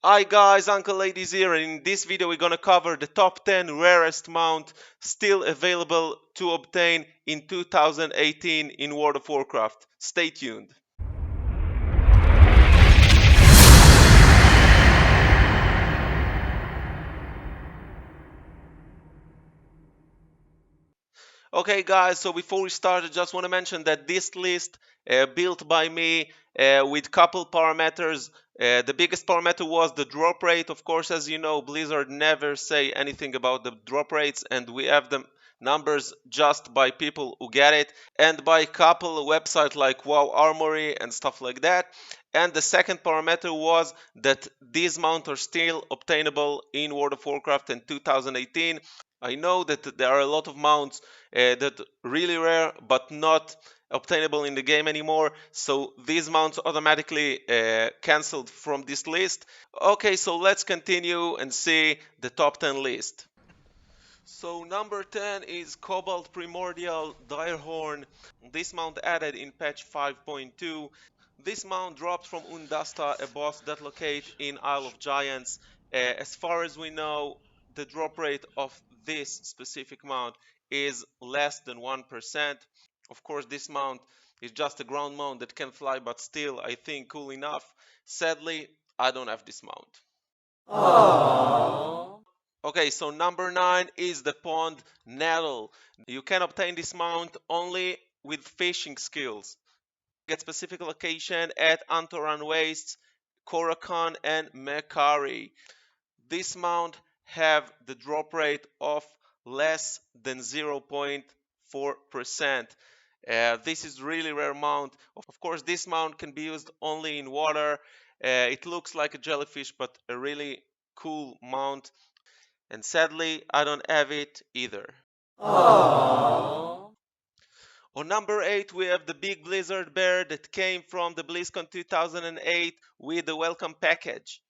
Hi guys, UncleAD is here, and in this video we're gonna cover the top 10 rarest mount still available to obtain in 2018 in World of Warcraft. Stay tuned. Okay guys, so before we start I just want to mention that this list built by me with couple parameters. The biggest parameter was the drop rate. Of course, as you know, Blizzard never say anything about the drop rates, and we have the numbers just by people who get it and by couple websites like WoW Armory and stuff like that. And the second parameter was that these mounts are still obtainable in World of Warcraft in 2018. I know that there are a lot of mounts that really rare but not obtainable in the game anymore, so these mounts automatically cancelled from this list. Okay, so let's continue and see the top 10 list. So number 10 is Cobalt Primordial Direhorn. This mount added in patch 5.2. This mount dropped from Undasta, a boss that locates in Isle of Giants. As far as we know, the drop rate of this specific mount is less than 1%. Of course, this mount is just a ground mount that can fly, but still, I think, cool enough. Sadly, I don't have this mount. Aww. Okay, so number 9 is the Pond Nettle. You can obtain this mount only with fishing skills. Get specific location at Antoran Wastes, Korakon, and Mekari. This mount have the drop rate of less than 0.4%. This is really rare mount. Of course, this mount can be used only in water. It looks like a jellyfish, but a really cool mount. And sadly, I don't have it either. Aww. On number 8, we have the big blizzard bear that came from the BlizzCon 2008 with the welcome package.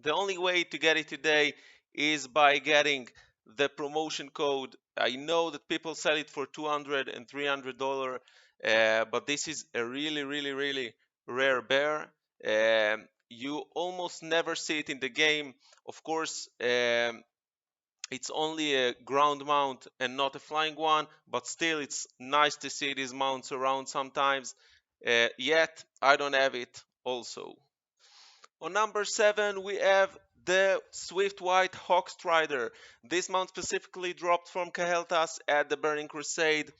The only way to get it today is by getting the promotion code. I know that people sell it for $200 and $300, but this is a really rare bear. You almost never see it in the game. Of course, it's only a ground mount and not a flying one, but still it's nice to see these mounts around sometimes. Yet I don't have it also. On number 7 we have the Swift White Hawk Strider. This mount specifically dropped from Kahel'thas at the Burning Crusade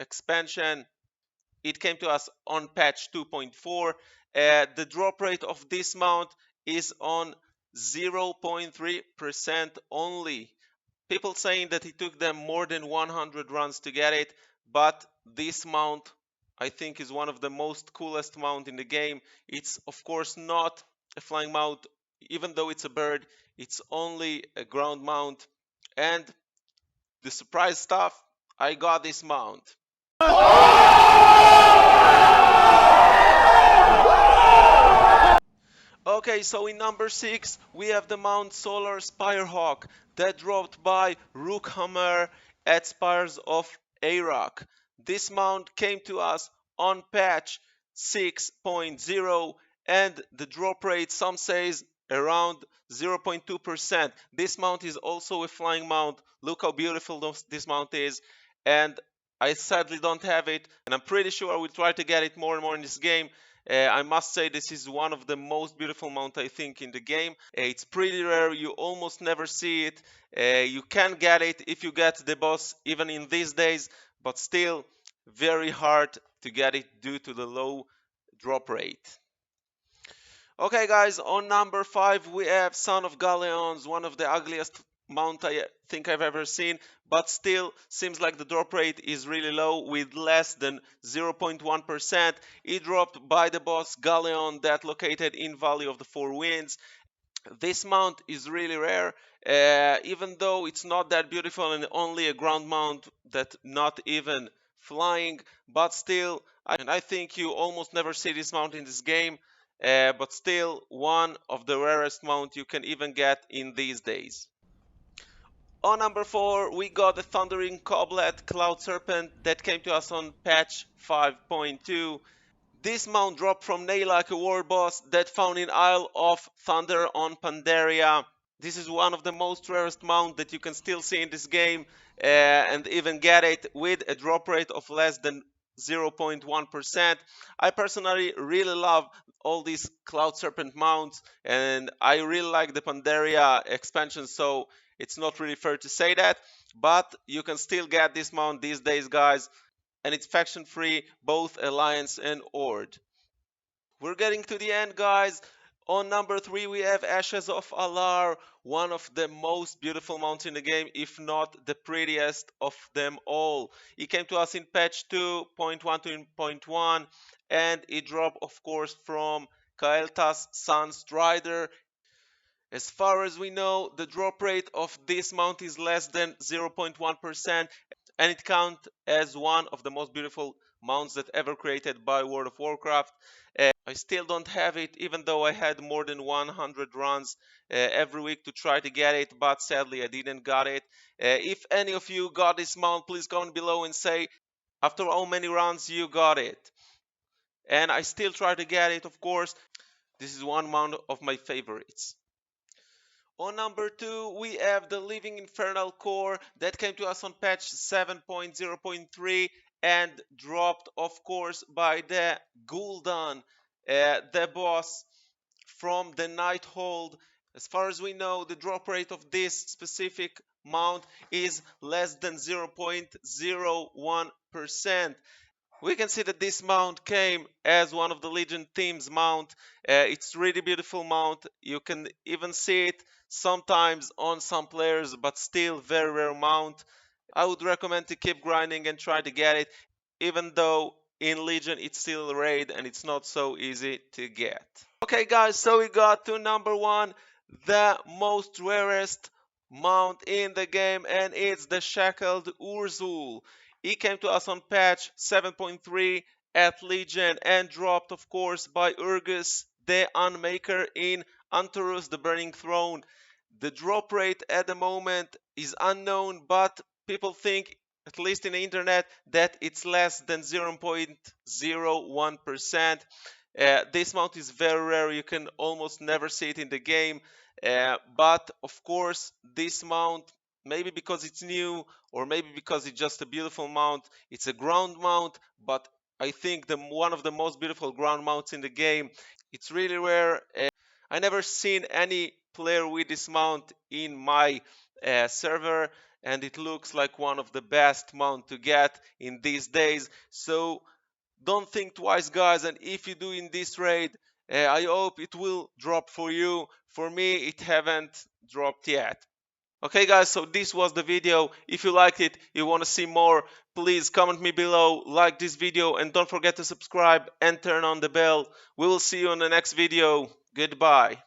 expansion. It came to us on patch 2.4. The drop rate of this mount is on 0.3% only. People saying that it took them more than 100 runs to get it, but this mount I think is one of the most coolest mount in the game. It's of course not a flying mount, even though it's a bird. It's only a ground mount, and the surprise stuff, I got this mount. Okay, so in number 6 we have the Mount Solar Spirehawk that dropped by Rookhammer at Spires of Arak. This mount came to us on patch 6.0, and the drop rate, some says around 0.2%. This mount is also a flying mount. Look how beautiful this mount is, and I sadly don't have it, and I'm pretty sure I will try to get it more and more in this game. I must say this is one of the most beautiful mount I think in the game. It's pretty rare, you almost never see it. You can get it if you get the boss even in these days, but still very hard to get it due to the low drop rate. Okay guys, on number 5 we have Son of Galleons, one of the ugliest mount I think I've ever seen, but still seems like the drop rate is really low with less than 0.1%. It dropped by the boss Galleon that located in Valley of the Four Winds. This mount is really rare, even though it's not that beautiful and only a ground mount that not even flying, but still, and I think you almost never see this mount in this game. But still one of the rarest mount you can even get in these days. On number 4 we got the Thundering Cobalt Cloud Serpent that came to us on patch 5.2. This mount dropped from Nail like a war boss that found in Isle of Thunder on Pandaria. This is one of the most rarest mount that you can still see in this game, and even get it with a drop rate of less than 0.1%. I personally really love all these Cloud Serpent mounts, and I really like the Pandaria expansion, so it's not really fair to say that, but you can still get this mount these days, guys, and it's faction free, both Alliance and Ord. We're getting to the end, guys. On number 3 we have Ashes of Alar, one of the most beautiful mounts in the game, if not the prettiest of them all. It came to us in patch 2.1 and it dropped, of course, from Kael'thas Sun Strider. As far as we know, the drop rate of this mount is less than 0.1%, and it counts as one of the most beautiful mounts that ever created by World of Warcraft. I still don't have it, even though I had more than 100 runs every week to try to get it, but sadly I didn't got it. If any of you got this mount, please comment below and say after how many runs you got it. And I still try to get it, of course. This is one mount of my favorites. On number 2 we have the Living Infernal Core that came to us on patch 7.0.3 and dropped, of course, by the Gul'dan, the boss from the Nighthold. As far as we know, the drop rate of this specific mount is less than 0.01%. We can see that this mount came as one of the Legion team's mount. It's really beautiful mount. You can even see it sometimes on some players, but still very rare mount. I would recommend to keep grinding and try to get it, even though in Legion it's still a raid and it's not so easy to get. Okay guys, so we got to number 1, the most rarest mount in the game, and it's the Shackled ur'zul. It came to us on patch 7.3 at Legion and dropped, of course, by ur'zul, the Unmaker in Antarus, the Burning Throne. The drop rate at the moment is unknown, but people think, at least in the internet, that it's less than 0.01%. This mount is very rare. You can almost never see it in the game. But of course, this mount, maybe because it's new or maybe because it's just a beautiful mount, it's a ground mount, but I think one of the most beautiful ground mounts in the game. It's really rare. I never seen any player with this mount in my server, and it looks like one of the best mount to get in these days. So don't think twice, guys, and if you do in this raid, I hope it will drop for you. For me, it haven't dropped yet. Okay guys, so this was the video. If you liked it, you want to see more, please comment me below, like this video, and don't forget to subscribe and turn on the bell. We will see you on the next video. Goodbye.